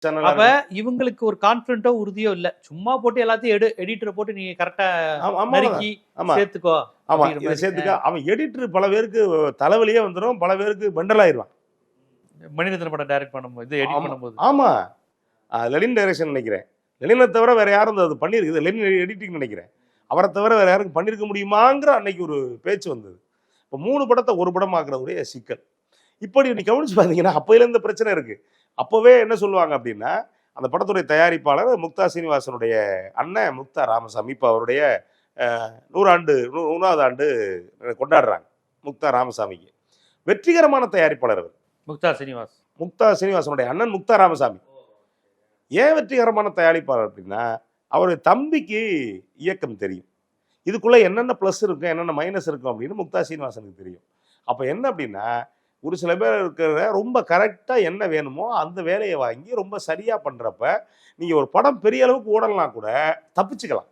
சேனலா அப்ப இவங்களுக்கு ஒரு கான்பிடென்ட்டோ உறுதியோ இல்ல. சும்மா போட்டு எல்லாத்தையும் எடிட்டர் போட்டு நீங்க கரெக்ட்டா நறுக்கி ஆமா சேர்த்துக்கோ ஆமா அப்படிங்கிற இதை மாதிரி. சேர்த்துக்க அவன் எடிட்டர் பல பேருக்கு தலைவலியே வந்துடும், பல பேருக்கு பெண்டல் ஆயிடுவான். மணிரத்னம் படம் டைரக்ட் பண்ணும்போது, இது எடிட் பண்ணும்போது. ஆமா லெனின் டைரக்ஷன் நினைக்கிறேன். லெனினை தவிர வேற யாரும் அது பண்ணியிருக்கு, லெனின் எடிட்டிங் நினைக்கிறேன். அவரை தவிர வேற யாருக்கும் பண்ணியிருக்க முடியுமாங்கிற அன்னைக்கு ஒரு பேச்சு வந்தது. இப்போ 3 படத்தை ஒரு படம் ஆக்குறதுடைய சிக்கல். இப்படி நீ கவனிச்சு பார்த்தீங்கன்னா அப்போயிலேருந்து பிரச்சனை இருக்கு. அப்போவே என்ன சொல்லுவாங்க அப்படின்னா, அந்த படத்துடைய தயாரிப்பாளர் முக்தா சீனிவாசனுடைய அண்ணன் முக்தா ராமசாமி. இப்போ அவருடைய 100வது ஆண்டு கொண்டாடுறாங்க முக்தா ராமசாமிக்கு. வெற்றிகரமான தயாரிப்பாளர் அவர். முக்தா சீனிவாசனுடைய அண்ணன் முக்தா ராமசாமி. ஏன் வெற்றிகரமான தயாரிப்பாளர் அப்படின்னா, அவருடைய தம்பிக்கு இயக்கம் தெரியும். இதுக்குள்ள என்னென்ன ப்ளஸ் இருக்கும், என்னென்ன மைனஸ் இருக்கும் அப்படின்னு முக்தா சீனிவாசனுக்கு தெரியும். அப்போ என்ன அப்படின்னா, ஒரு சில பேர் இருக்கிற ரொம்ப கரெக்டாக என்ன வேணுமோ அந்த வேலையை வாங்கி ரொம்ப சரியாக பண்ணுறப்ப, நீங்கள் ஒரு படம் பெரிய அளவுக்கு ஓடலாம் கூட தப்பிச்சுக்கலாம்.